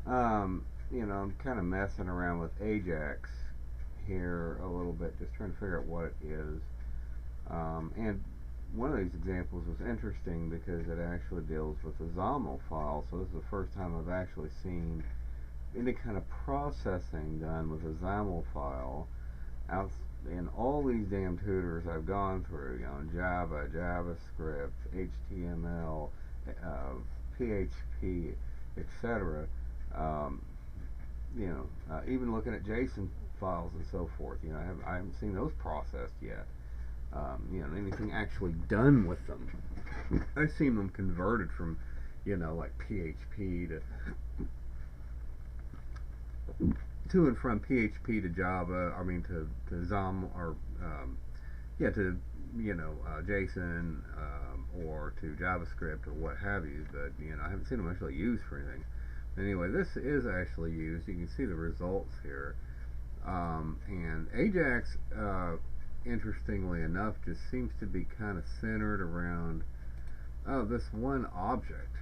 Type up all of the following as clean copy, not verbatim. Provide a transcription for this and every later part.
I'm kind of messing around with Ajax here a little bit, just trying to figure out what it is. And one of these examples was interesting because it actually deals with a XAML file. So this is the first time I've actually seen any kind of processing done with a XAML file out in all these damn tutors I've gone through, Java, JavaScript, HTML, PHP, etc. Um, even looking at JSON files and so forth, I haven't seen those processed yet. Anything actually done with them. I've seen them converted from, like PHP to and from PHP to Java. I mean to XAML or to JSON or to JavaScript or what have you. But I haven't seen them actually used for anything. Anyway, this is actually used. You can see the results here. And Ajax, interestingly enough, just seems to be kind of centered around this one object.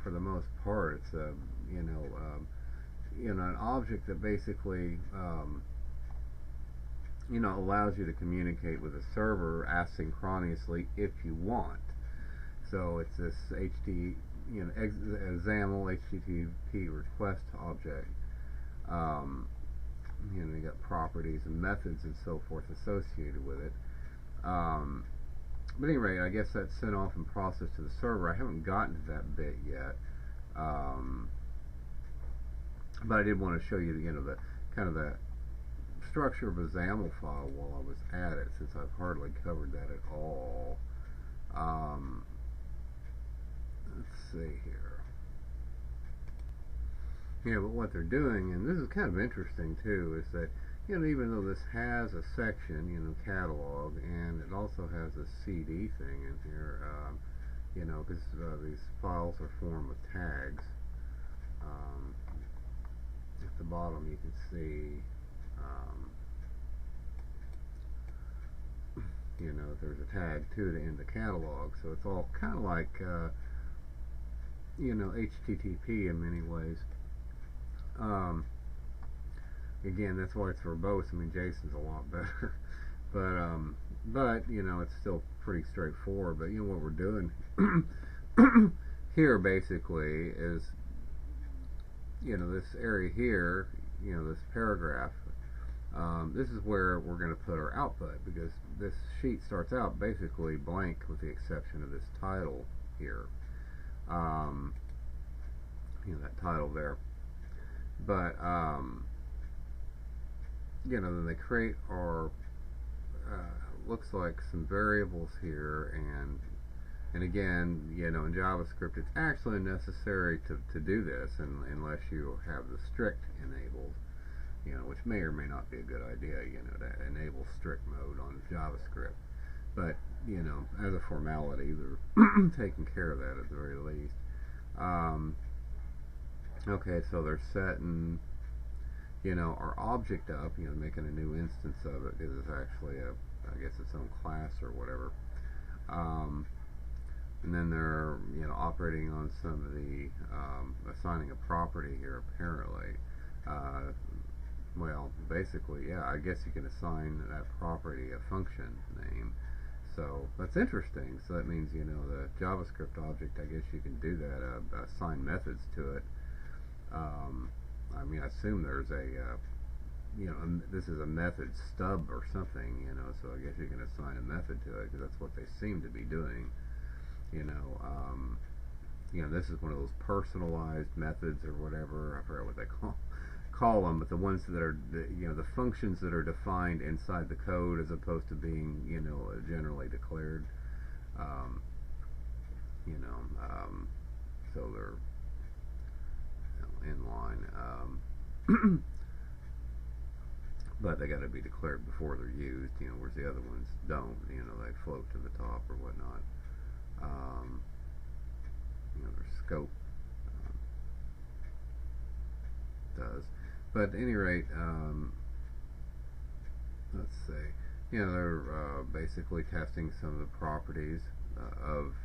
For the most part, it's an object that basically allows you to communicate with a server asynchronously if you want. So it's this XAML HTTP request object. You got properties and methods and so forth associated with it. But anyway, I guess that's sent off and processed to the server. I haven't gotten to that bit yet. But I did want to show you, the kind of the structure of a XAML file while I was at it, since I've hardly covered that at all. Let's see here. Yeah, but what they're doing, and this is kind of interesting too, is that even though this has a section, catalog, and it also has a CD thing in here, because these files are formed with tags. At the bottom you can see there's a tag to in the catalog, so it's all kind of like HTTP in many ways. Again, that's why it's verbose. I mean, JSON's a lot better, but it's still pretty straightforward. But what we're doing here basically is this area here, this paragraph. This is where we're going to put our output, because this sheet starts out basically blank with the exception of this title here. That title there. But then they create our looks like some variables here, and again, in JavaScript it's actually necessary to do this, unless you have the strict enabled, which may or may not be a good idea, to enable strict mode on JavaScript. But as a formality, they're taking care of that at the very least. Okay, so they're setting our object up, making a new instance of it, because it's actually I guess its own class or whatever. And then they're operating on some of the assigning a property here apparently. Well, basically, yeah, I guess you can assign that property a function name. So that's interesting. So that means the JavaScript object, I guess you can do that, assign methods to it. I mean, I assume there's a this is a method stub or something, so I guess you can assign a method to it, because that's what they seem to be doing. This is one of those personalized methods or whatever. I forget what they call them, but the ones that are the functions that are defined inside the code as opposed to being generally declared. So they're inline, but they got to be declared before they're used. Whereas the other ones don't. They float to the top or whatnot. Their scope does. But at any rate, let's see. They're basically testing some of the properties of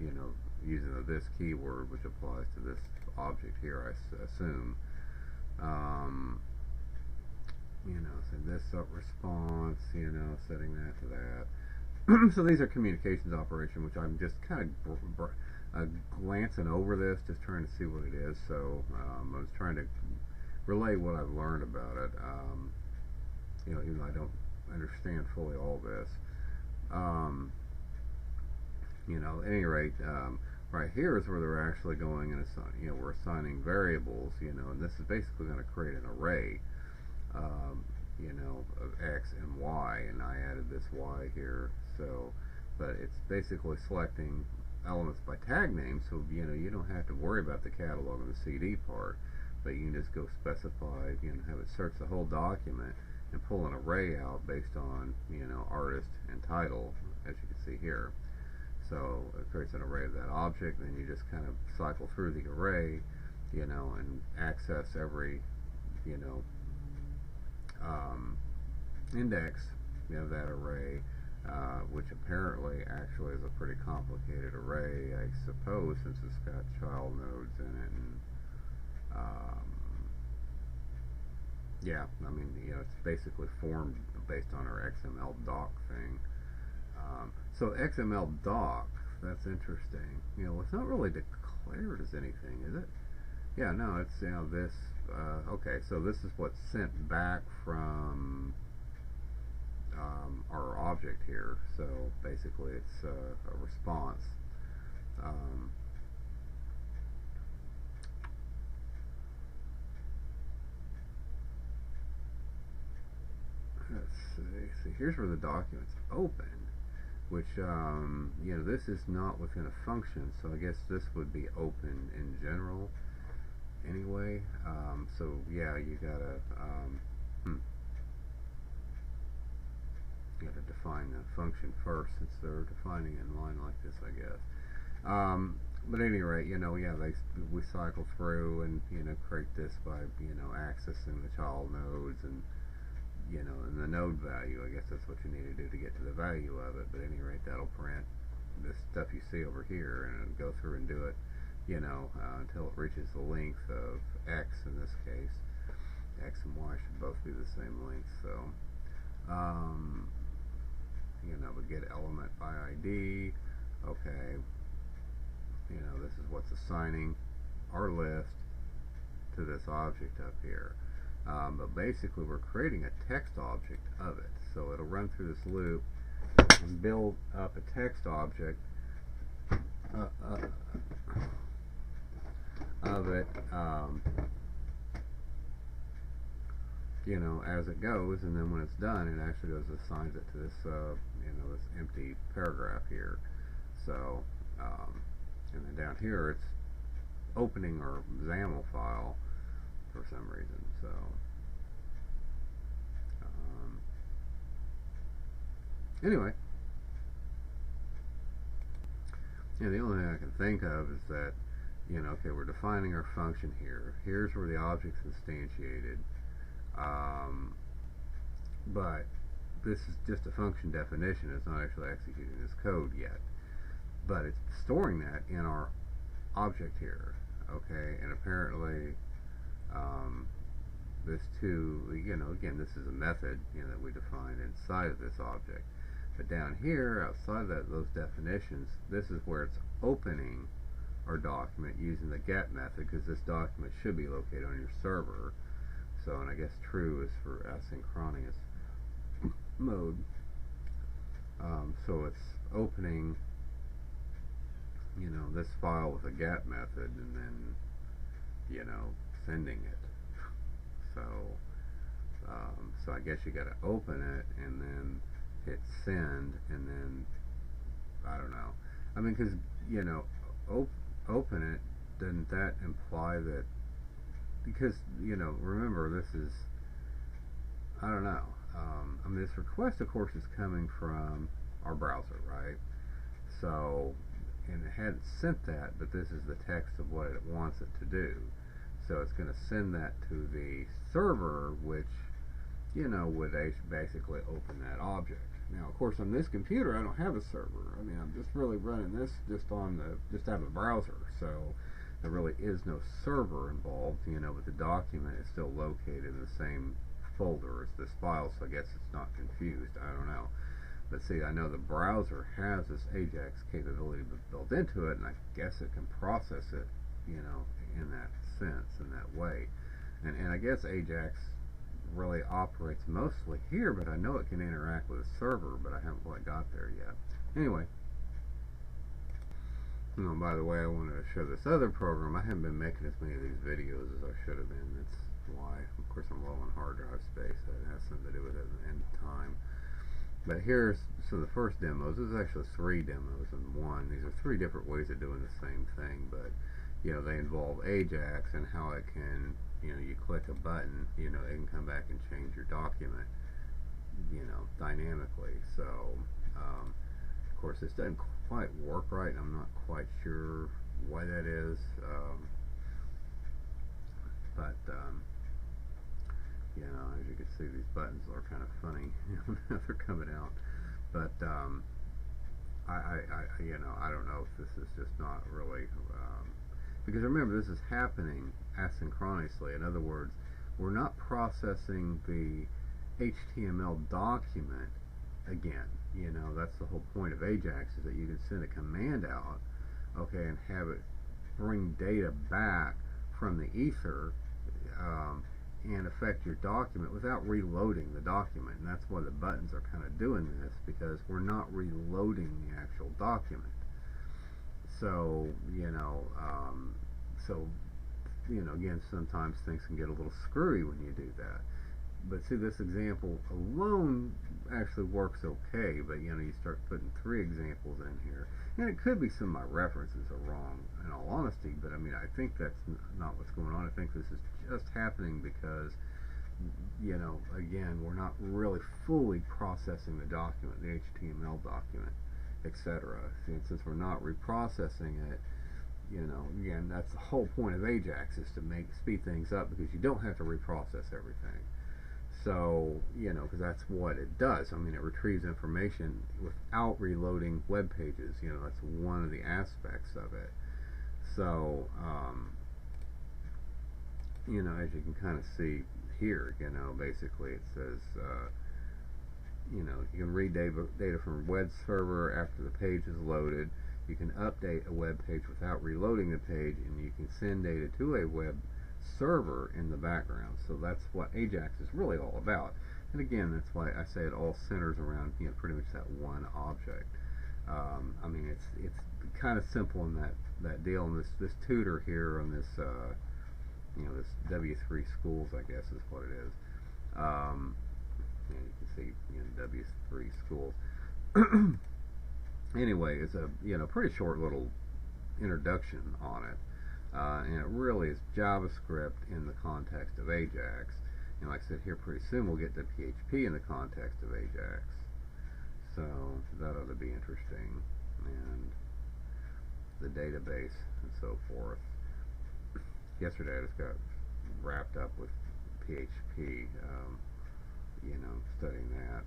using this keyword, which applies to this object here, I assume. You know, so this response, you know, setting that to that. So these are communications operation, which I'm just kind of glancing over this, just trying to see what it is. So I was trying to relay what I've learned about it. You know, even though I don't understand fully all this. You know, at any rate, right here is where they're actually going and assigning, you know, we're assigning variables, you know, and this is basically going to create an array, you know, of X and Y, and I added this Y here, so, but it's basically selecting elements by tag name, so, you know, you don't have to worry about the catalog and the CD part, but you can just go specify, you know, have it search the whole document and pull an array out based on, you know, artist and title, as you can see here. So it creates an array of that object, then you just kind of cycle through the array, you know, and access every, you know, index, you know, that array, which apparently actually is a pretty complicated array, I suppose, since it's got child nodes in it, and yeah, I mean, you know, it's basically formed based on our XML doc thing. So XML doc, that's interesting. You know, it's not really declared as anything, is it? Yeah, no, it's, you know, this, okay, so this is what's sent back from our object here. So basically it's a response. Let's see, here's where the document's open, which, you know, this is not within a function, so I guess this would be open in general anyway. So yeah, you gotta you gotta define the function first, since they're defining in line like this, I guess. But at any rate, you know, yeah, we cycle through and, you know, create this by, you know, accessing the child nodes and, you know, and the node value. I guess that's what you need to do to get to the value of it. But at any rate, that'll print this stuff you see over here, and it'll go through and do it, you know, until it reaches the length of X in this case. X and Y should both be the same length. So, you know, we get element by ID. Okay, you know, this is what's assigning our list to this object up here. But basically we're creating a text object of it, so it'll run through this loop and build up a text object of it, you know, as it goes, and then when it's done, it actually goes and assigns it to this, you know, this empty paragraph here. So, and then down here it's opening our XAML file for some reason. So, anyway, yeah, the only thing I can think of is that, you know, okay, we're defining our function here. Here's where the object's instantiated. But this is just a function definition. It's not actually executing this code yet. But it's storing that in our object here. Okay, and apparently this too, you know, again, this is a method, you know, that we defined inside of this object. But down here, outside of those definitions, this is where it's opening our document using the get method, because this document should be located on your server. So, and I guess true is for asynchronous mode. So it's opening, you know, this file with a get method, and then, you know, sending it. So, so I guess you got to open it and then hit send, and then I don't know. I mean, because, you know, open it, doesn't that imply that? Because, you know, remember, this is, I don't know. I mean, this request, of course, is coming from our browser, right? So, and it hadn't sent that, but this is the text of what it wants it to do. So it's going to send that to the server, which, you know, would basically open that object. Now, of course, on this computer, I don't have a server. I mean, I'm just really running this just on the, just out of the browser. So, there really is no server involved, but the document is still located in the same folder as this file, so I guess it's not confused. I don't know. But see, I know the browser has this Ajax capability built into it, and I guess it can process it, in that sense, in that way. And I guess Ajax really operates mostly here, but I know it can interact with a server, but I haven't quite got there yet. Anyway, by the way, I wanted to show this other program. I haven't been making as many of these videos as I should have been. That's why. Of course, I'm low on hard drive space. That has something to do with it at the end of time. But here's the first demos. This is actually 3 demos in one. These are 3 different ways of doing the same thing, but they involve Ajax and how it can, you click a button, it can come back and change your document, dynamically. So, of course, this doesn't quite work right, and I'm not quite sure why that is. But as you can see, these buttons are kind of funny. They're coming out. But I don't know if this is just not really because remember, this is happening asynchronously. In other words, we're not processing the HTML document again. That's the whole point of Ajax, is that you can send a command out, okay, and have it bring data back from the ether and affect your document without reloading the document. And that's why the buttons are kind of doing this, because we're not reloading the actual document. So, again, sometimes things can get a little screwy when you do that. But see, this example alone actually works okay, but you start putting 3 examples in here, and it could be some of my references are wrong, in all honesty, but I think that's not what's going on. I think this is just happening because, again, we're not really fully processing the document, the HTML document, etc. Since we're not reprocessing it, again, that's the whole point of Ajax, is to speed things up, because you don't have to reprocess everything. So, because that's what it does. It retrieves information without reloading web pages. That's one of the aspects of it. So, as you can kind of see here, basically it says, you can read data from a web server after the page is loaded. You can update a web page without reloading the page, and you can send data to a web server in the background. So that's what Ajax is really all about. And again, that's why I say it all centers around pretty much that one object. It's kind of simple in that deal. And this tutor here on this this W3 schools, I guess is what it is. You can see W3 schools. Anyway, it's a pretty short little introduction on it. And it really is JavaScript in the context of Ajax. And like I said, here pretty soon we'll get to PHP in the context of Ajax. So that ought to be interesting. And the database and so forth. Yesterday I just got wrapped up with PHP, studying that.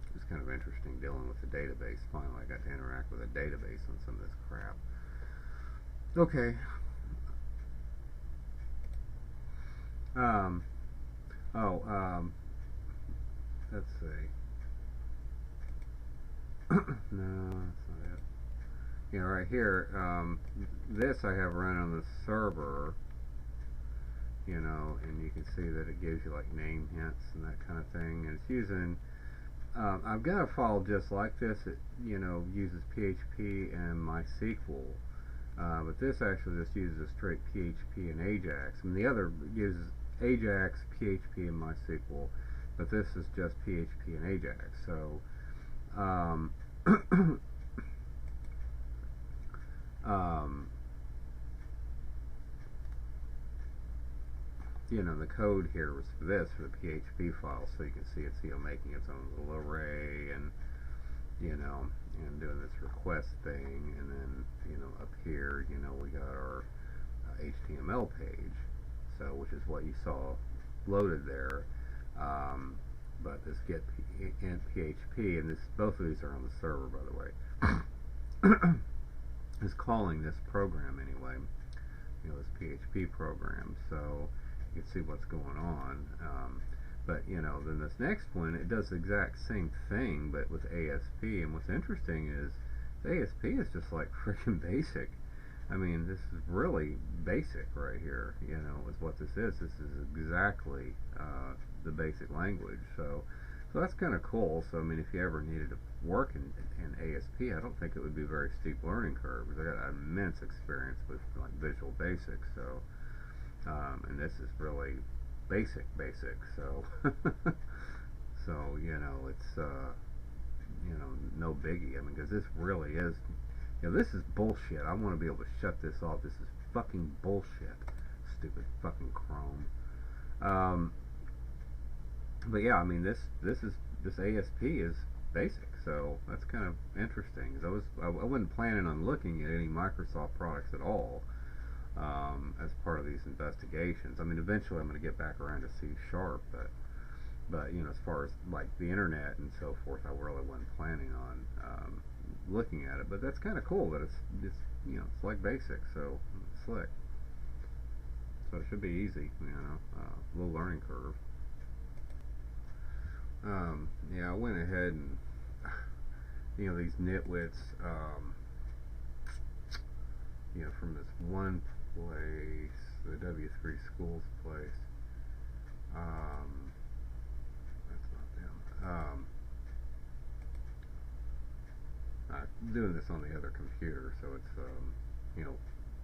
It was kind of interesting dealing with the database. Finally I got to interact with a database on some of this crap. Okay. Let's see. No, that's not it. Right here, this I have run on the server, and you can see that it gives you like name hints and that kind of thing, and it's using, I've got a file just like this. It, uses PHP and MySQL. But this actually just uses a straight PHP and Ajax. And the other uses Ajax, PHP, and MySQL. But this is just PHP and Ajax. So, the code here was for this, for the PHP file. So you can see it's making its own little array, and and doing this request thing, and then up here we got our HTML page, so which is what you saw loaded there, but this get in PHP, and both of these are on the server, by the way. is calling this program anyway, this PHP program, so you can see what's going on. But then this next one, it does the exact same thing, but with ASP. And what's interesting is the ASP is just like freaking basic. I mean, this is really basic right here. Is what this is. This is exactly the basic language. So that's kind of cool. So I mean, if you ever needed to work in ASP, I don't think it would be a very steep learning curve, because I got immense experience with like Visual Basic. So and this is really basic. So so it's no biggie. I mean, because this really is, this is bullshit. I want to be able to shut this off. This is fucking bullshit. Stupid fucking Chrome. But yeah, I mean, this ASP is basic, so that's kind of interesting. Because I wasn't planning on looking at any Microsoft products at all as part of these investigations. I mean, eventually I'm going to get back around to C#, but as far as like the internet and so forth, I really wasn't planning on looking at it. But that's kind of cool that it's it's like basic, so it's slick. So it should be easy, little learning curve. Yeah, I went ahead and these nitwits, from this one place, the W3 Schools place. That's not them. I'm doing this on the other computer, so it's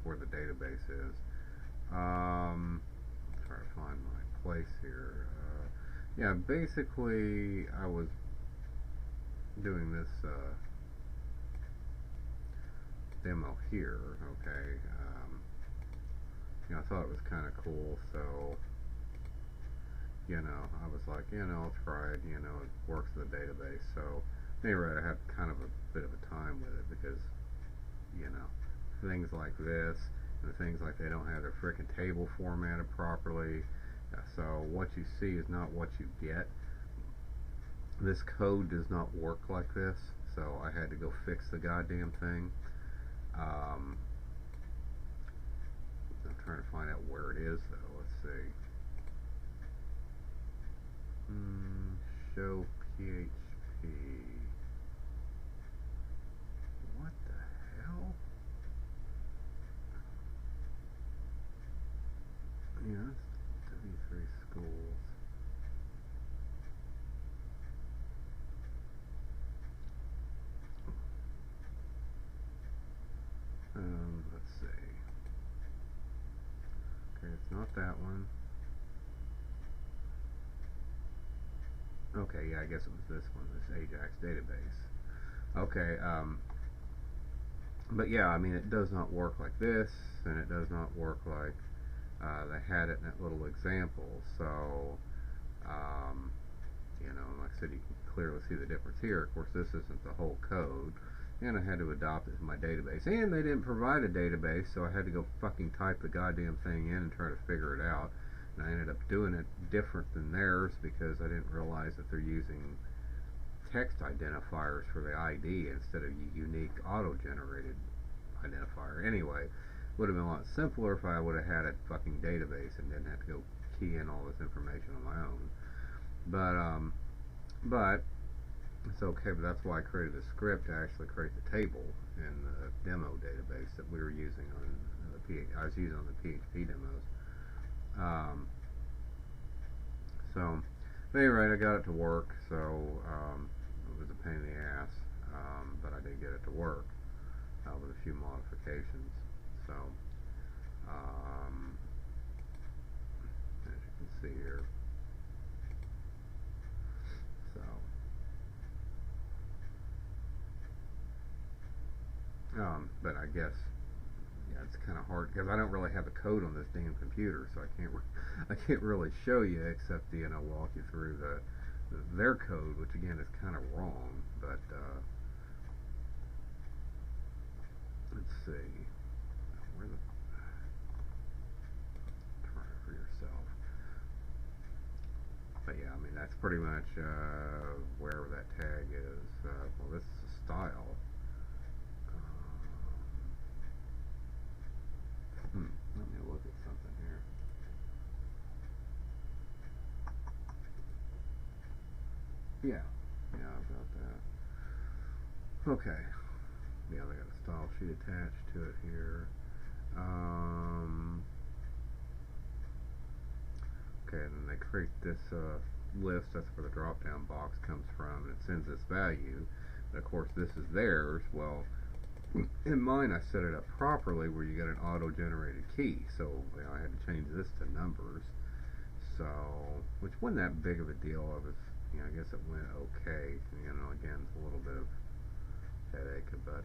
where the database is. I'm trying to find my place here. Yeah, basically I was doing this demo here, okay. I thought it was kind of cool, so I was like, I'll try it. It works with the database. So anyway, I had kind of a bit of a time with it, because things like this and things like they don't have their frickin' table formatted properly. So what you see is not what you get. This code does not work like this, so I had to go fix the goddamn thing. I'm trying to find out where it is, though. Let's see. Show PHP. What the hell? Yeah, it's W3 Schools. Let's see. Okay, it's not that one. Okay, yeah, I guess it was this one, this Ajax database. Okay, but yeah, I mean, it does not work like this, and it does not work like they had it in that little example. So, like I said, you can clearly see the difference here. Of course, this isn't the whole code, and I had to adopt it as my database. And they didn't provide a database, so I had to go fucking type the goddamn thing in and try to figure it out. And I ended up doing it different than theirs, because I didn't realize that they're using text identifiers for the ID instead of unique auto-generated identifier. Anyway, would have been a lot simpler if I would have had a fucking database and didn't have to go key in all this information on my own. But it's okay. But that's why I created a script to actually create the table in the demo database that we were using on I was using on the PHP demos. So, at any rate, I got it to work. So it was a pain in the ass, but I did get it to work with a few modifications. So, as you can see here, but I guess, yeah, it's kind of hard because I don't really have the code on this damn computer, so I can't really show you, except walk you through their code, which again is kind of wrong. But let's see, where the try it for yourself. But yeah, I mean, that's pretty much wherever that tag is. Well, this is a style. Yeah, yeah, I've got that. Okay. Yeah, they got a style sheet attached to it here. Okay, and then they create this list. That's where the drop-down box comes from, and it sends this value. And of course, this is theirs. Well, in mine, I set it up properly where you get an auto-generated key. So I had to change this to numbers. So, which wasn't that big of a deal. I guess it went okay. Again, it's a little bit of headache, but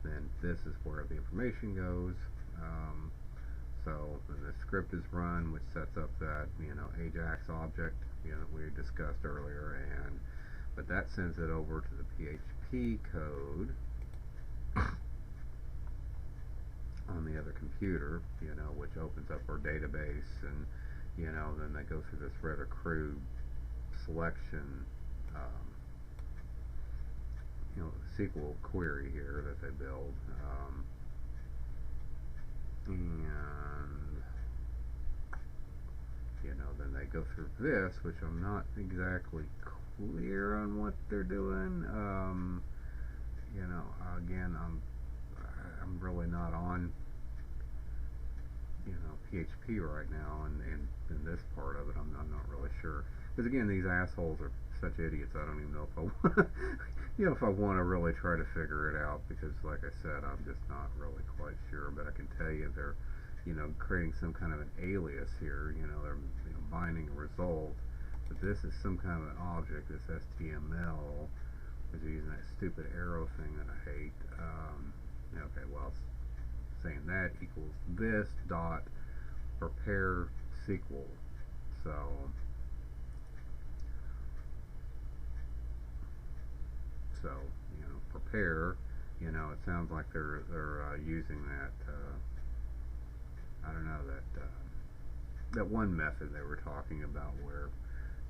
then this is where the information goes. So then the script is run, which sets up that Ajax object that we discussed earlier, but that sends it over to the PHP code on the other computer, which opens up our database, and then they go through this rather crude selection, SQL query here that they build, and then they go through this, which I'm not exactly clear on what they're doing. Again, I'm really not on PHP right now, and in this part of it, I'm not really sure. Because again, these assholes are such idiots. I don't even know if I want, if I want to really try to figure it out. Because, like I said, I'm just not really quite sure. But I can tell you they're, creating some kind of an alias here. They're binding a result. But this is some kind of an object. This HTML is using that stupid arrow thing that I hate. Okay, well, saying that equals this dot prepare SQL. So prepare. It sounds like they're using that. I don't know, that one method they were talking about where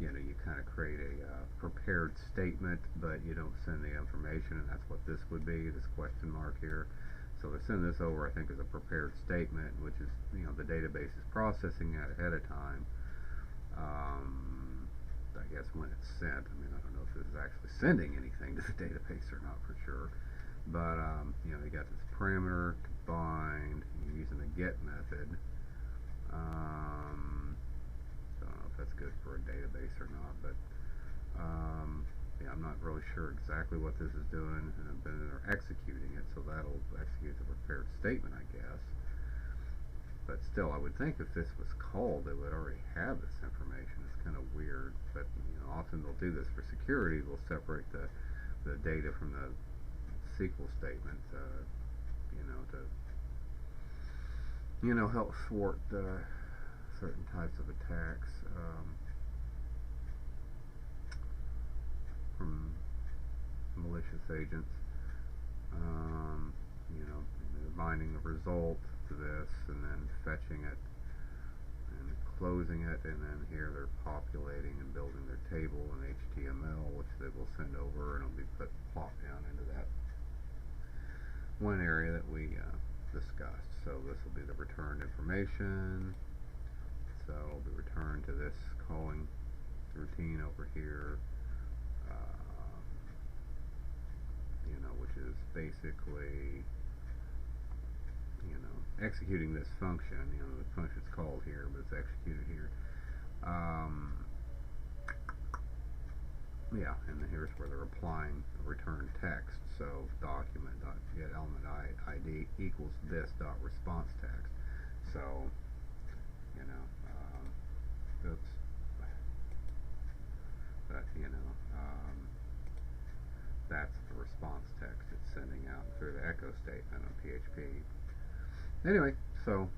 you kind of create a prepared statement, but you don't send the information, and that's what this would be. This question mark here. So they send this over, I think, as a prepared statement, which is, the database is processing that ahead of time. I guess when it's sent. I don't know if this is actually sending anything to the database or not for sure. But, you got this parameter combined using the get method. I don't know if that's good for a database or not, but yeah, I'm not really sure exactly what this is doing, but they're executing it, so that'll execute the prepared statement, I guess. But still, I would think if this was called, they would already have this information. It's kind of weird, but often they'll do this for security. They'll separate the data from the SQL statement, to help thwart certain types of attacks. From malicious agents, binding the result to this, and then fetching it, and closing it, and then here they're populating and building their table in HTML, which they will send over, and it'll be plopped down into that one area that we discussed. So this will be the returned information. So it'll be returned to this calling routine over here. Which is basically, executing this function. The function's called here, but it's executed here. Yeah, and then here's where they're applying the return text. So document.getElementID equals this dot response text. So, oops. But, that's the response text it's sending out through the echo statement on PHP. Anyway, so